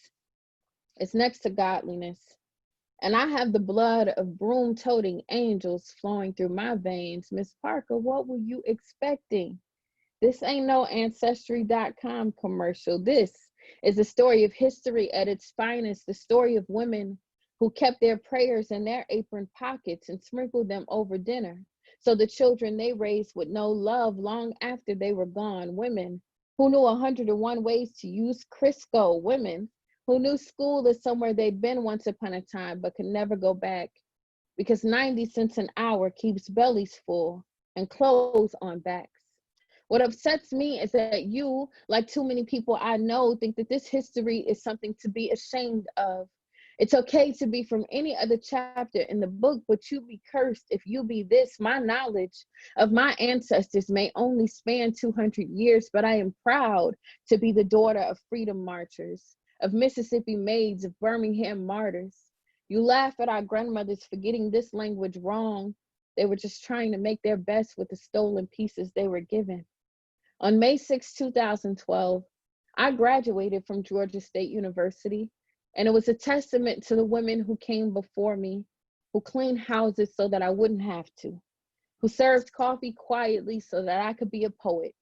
is next to godliness, and I have the blood of broom-toting angels flowing through my veins. Miss Parker, what were you expecting? This ain't no Ancestry.com commercial. This is the story of history at its finest, the story of women who kept their prayers in their apron pockets and sprinkled them over dinner, so the children they raised would know love long after they were gone. Women who knew 101 ways to use Crisco. Women who knew school is somewhere they'd been once upon a time but could never go back because 90 cents an hour keeps bellies full and clothes on backs. What upsets me is that you, like too many people I know, think that this history is something to be ashamed of. It's okay to be from any other chapter in the book, but you be cursed if you be this. My knowledge of my ancestors may only span 200 years, but I am proud to be the daughter of freedom marchers, of Mississippi maids, of Birmingham martyrs. You laugh at our grandmothers for getting this language wrong. They were just trying to make their best with the stolen pieces they were given. On May 6, 2012, I graduated from Georgia State University, and it was a testament to the women who came before me, who cleaned houses so that I wouldn't have to, who served coffee quietly so that I could be a poet.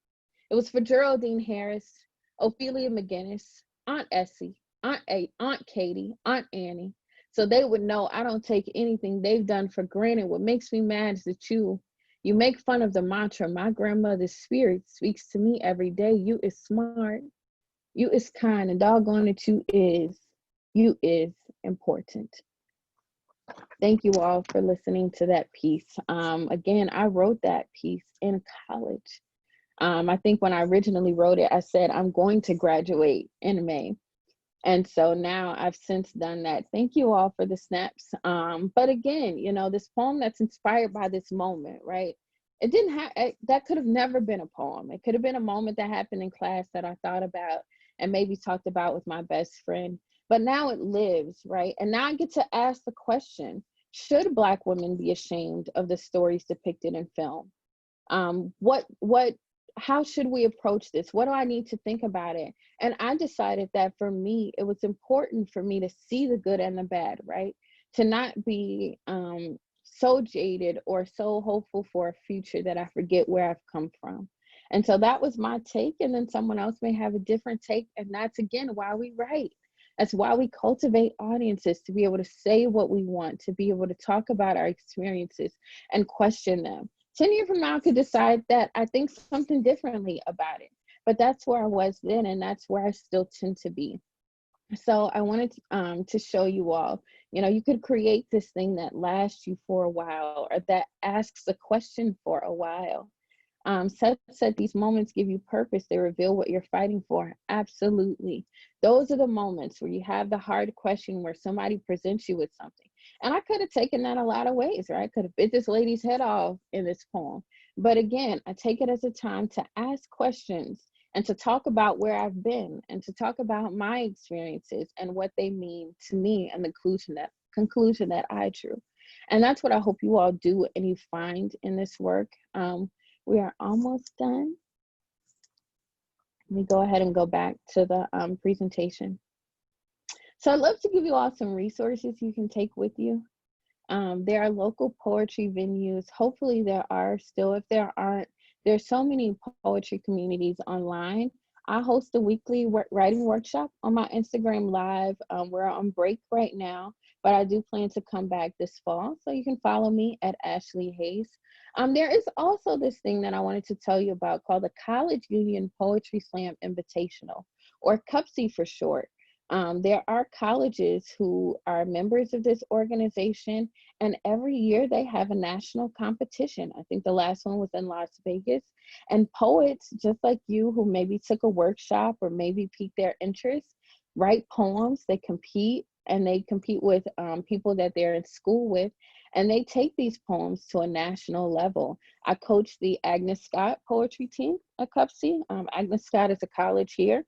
It was for Geraldine Harris, Ophelia McGinnis, Aunt Essie, Aunt Katie, Aunt Annie, so they would know I don't take anything they've done for granted. What makes me mad is that you make fun of the mantra, my grandmother's spirit speaks to me every day. You is smart, you is kind, and doggone it, you is important. Thank you all for listening to that piece. Again, I wrote that piece in college. I think when I originally wrote it, I said, I'm going to graduate in May. And so now I've since done that. Thank you all for the snaps. But again, you know, this poem that's inspired by this moment, right? It didn't have, that could have never been a poem. It could have been a moment that happened in class that I thought about and maybe talked about with my best friend. But now it lives, right? And now I get to ask the question, should Black women be ashamed of the stories depicted in film? How should we approach this? What do I need to think about it? And I decided that for me, it was important for me to see the good and the bad, right? To not be so jaded or so hopeful for a future that I forget where I've come from. And so that was my take. And then someone else may have a different take. And that's, again, why we write. That's why we cultivate audiences, to be able to say what we want, to be able to talk about our experiences and question them. 10 years from now, I could decide that I think something differently about it. But that's where I was then, and that's where I still tend to be. So I wanted to show you all, you could create this thing that lasts you for a while, or that asks a question for a while. Seth said these moments give you purpose. They reveal what you're fighting for. Absolutely. Those are the moments where you have the hard question, where somebody presents you with something. And I could have taken that a lot of ways, right? I could have bit this lady's head off in this poem. But again, I take it as a time to ask questions and to talk about where I've been, and to talk about my experiences and what they mean to me, and the conclusion that I drew. And that's what I hope you all do and you find in this work. We are almost done. Let me go ahead and go back to the presentation. So I'd love to give you all some resources you can take with you. There are local poetry venues. Hopefully there are still. If there aren't, there's so many poetry communities online. I host a weekly writing workshop on my Instagram Live. We're on break right now, but I do plan to come back this fall. So you can follow me at Ashlee Haze. There is also this thing that I wanted to tell you about called the College Union Poetry Slam Invitational, or CUPSI for short. There are colleges who are members of this organization, and every year they have a national competition. I think the last one was in Las Vegas, and poets just like you, who maybe took a workshop or maybe piqued their interest, write poems. They compete, and they compete with people that they're in school with, and they take these poems to a national level. I coach the Agnes Scott poetry team at CUPSI. Agnes Scott is a college here.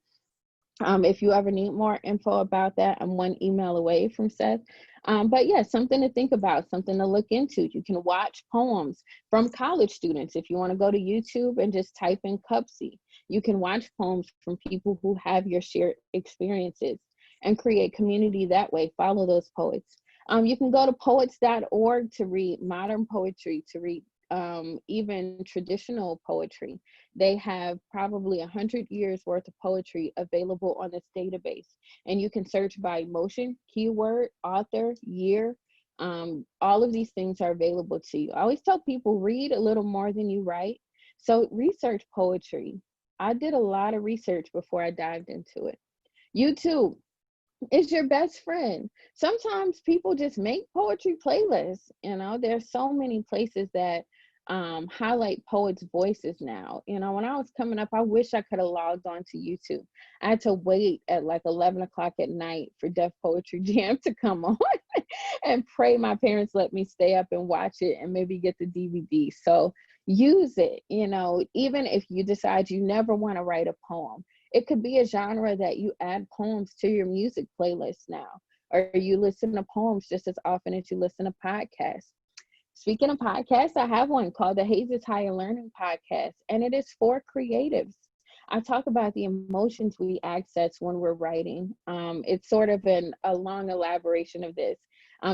If you ever need more info about that, I'm one email away from Seth. But yeah, something to think about, something to look into. You can watch poems from college students. If you want to go to YouTube and just type in CUPSI, you can watch poems from people who have your shared experiences and create community that way. Follow those poets. You can go to poets.org to read modern poetry, to read even traditional poetry. They have probably 100 years worth of poetry available on this database. And you can search by emotion, keyword, author, year. All of these things are available to you. I always tell people, read a little more than you write. So research poetry. I did a lot of research before I dived into it. YouTube is your best friend. Sometimes people just make poetry playlists. There's so many places that highlight poets' voices now. When I was coming up, I wish I could have logged on to YouTube. I had to wait at like 11 o'clock at night for Def Poetry Jam to come on and pray my parents let me stay up and watch it and maybe get the DVD. So use it, even if you decide you never want to write a poem. It could be a genre that you add poems to your music playlist now, or you listen to poems just as often as you listen to podcasts. Speaking of podcasts, I have one called the Haze's Higher Learning Podcast, and it is for creatives. I talk about the emotions we access when we're writing. It's sort of a long elaboration of this.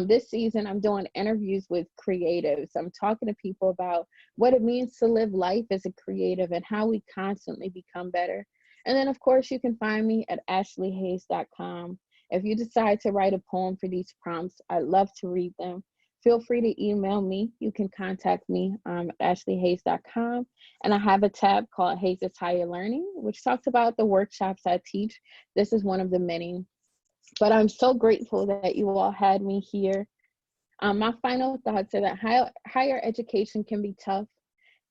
This season, I'm doing interviews with creatives. I'm talking to people about what it means to live life as a creative and how we constantly become better. And then, of course, you can find me at ashleehaze.com. If you decide to write a poem for these prompts, I'd love to read them. Feel free to email me. You can contact me at ashleehaze.com. And I have a tab called Haze's Higher Learning, which talks about the workshops I teach. This is one of the many. But I'm so grateful that you all had me here. My final thoughts are that higher education can be tough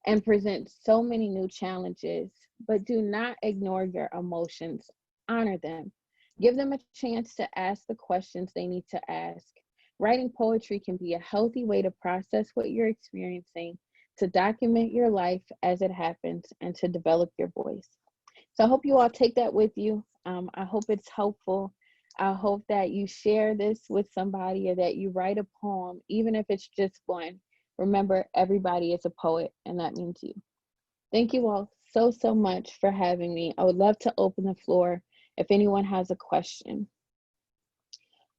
and present so many new challenges, but do not ignore your emotions. Honor them. Give them a chance to ask the questions they need to ask. Writing poetry can be a healthy way to process what you're experiencing, to document your life as it happens, and to develop your voice. So I hope you all take that with you. I hope it's helpful. I hope that you share this with somebody, or that you write a poem, even if it's just one. Remember, everybody is a poet, and that means you. Thank you all so much for having me. I would love to open the floor if anyone has a question.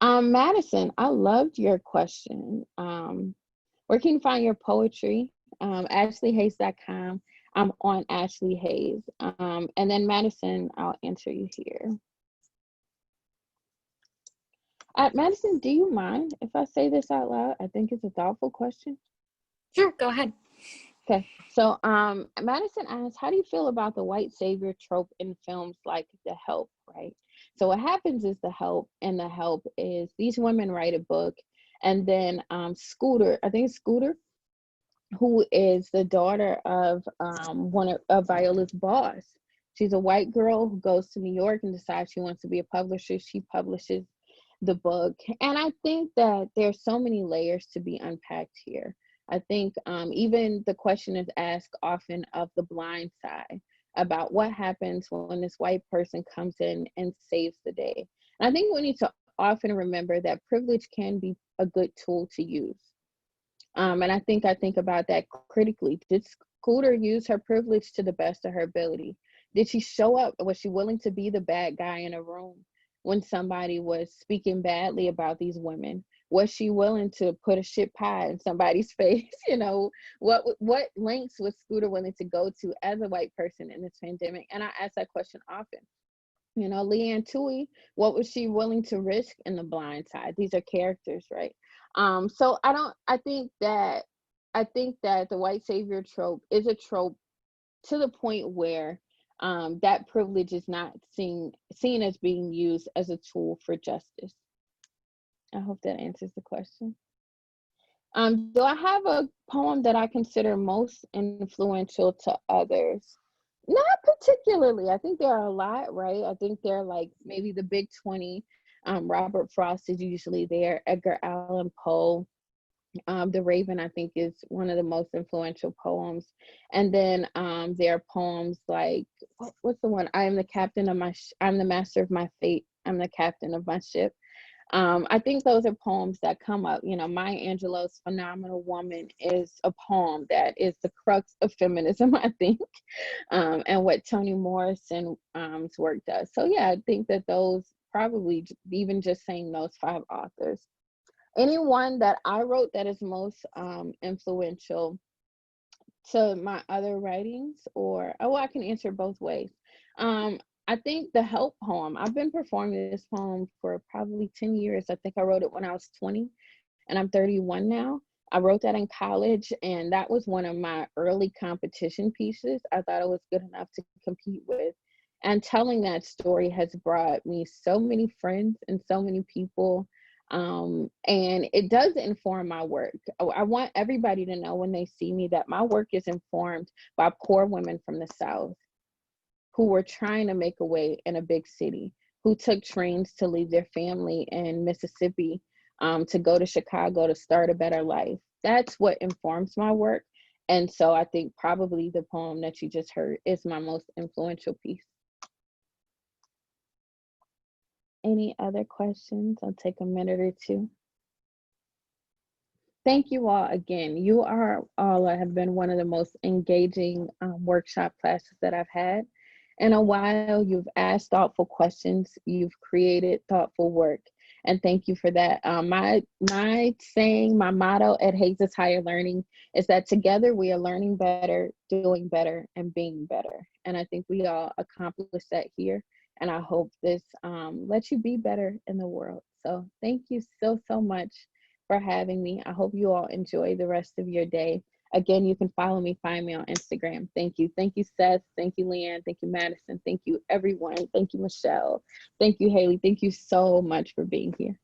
Madison, I loved your question. Where can you find your poetry? AshleeHaze.com. I'm on Ashlee Haze. And then Madison, I'll answer you here. Madison, do you mind if I say this out loud? I think it's a thoughtful question. Sure, go ahead. Okay, so Madison asks, how do you feel about the white savior trope in films like The Help, right? So what happens is The Help is these women write a book, and then Scooter, I think it's Scooter, who is the daughter of one of Viola's boss. She's a white girl who goes to New York and decides she wants to be a publisher. She publishes the book. And I think that there's so many layers to be unpacked here. I think even the question is asked often of The Blind Side about what happens when this white person comes in and saves the day. And I think we need to often remember that privilege can be a good tool to use. And I think about that critically. Did Scooter use her privilege to the best of her ability? Did she show up? Was she willing to be the bad guy in a room when somebody was speaking badly about these women? Was she willing to put a shit pie in somebody's face? You know, what lengths was Scooter willing to go to as a white person in this pandemic? And I ask that question often. You know, Leanne Tui, what was she willing to risk in The Blind Side? These are characters, right? So I think that the white savior trope is a trope to the point where that privilege is not seen as being used as a tool for justice. I hope that answers the question. Do I have a poem that I consider most influential to others? Not particularly. I think there are a lot, right? I think they're like maybe the big 20. Robert Frost is usually there. Edgar Allan Poe. The Raven, I think, is one of the most influential poems. And then there are poems like, what's the one? I'm the master of my fate. I'm the captain of my ship. I think those are poems that come up. You know, Maya Angelou's Phenomenal Woman is a poem that is the crux of feminism, I think, and what Toni Morrison's work does. So yeah, I think that those probably, even just saying those 5 authors. Anyone that I wrote that is most influential to my other writings, or, oh, I can answer both ways. I think the Help poem, I've been performing this poem for probably 10 years. I think I wrote it when I was 20 and I'm 31 now. I wrote that in college, and that was one of my early competition pieces. I thought it was good enough to compete with. And telling that story has brought me so many friends and so many people. And it does inform my work. I want everybody to know when they see me that my work is informed by poor women from the South who were trying to make a way in a big city, who took trains to leave their family in Mississippi to go to Chicago to start a better life. That's what informs my work. And so I think probably the poem that you just heard is my most influential piece. Any other questions? I'll take a minute or two. Thank you all again. You are all have been one of the most engaging workshop classes that I've had in a while. You've asked thoughtful questions. You've created thoughtful work. And thank you for that. My saying, my motto at Haze's Higher Learning is that together we are learning better, doing better, and being better. And I think we all accomplished that here. And I hope this lets you be better in the world. So thank you so much for having me. I hope you all enjoy the rest of your day. Again, you can follow me, find me on Instagram. Thank you. Thank you, Seth. Thank you, Leanne. Thank you, Madison. Thank you, everyone. Thank you, Michelle. Thank you, Haley. Thank you so much for being here.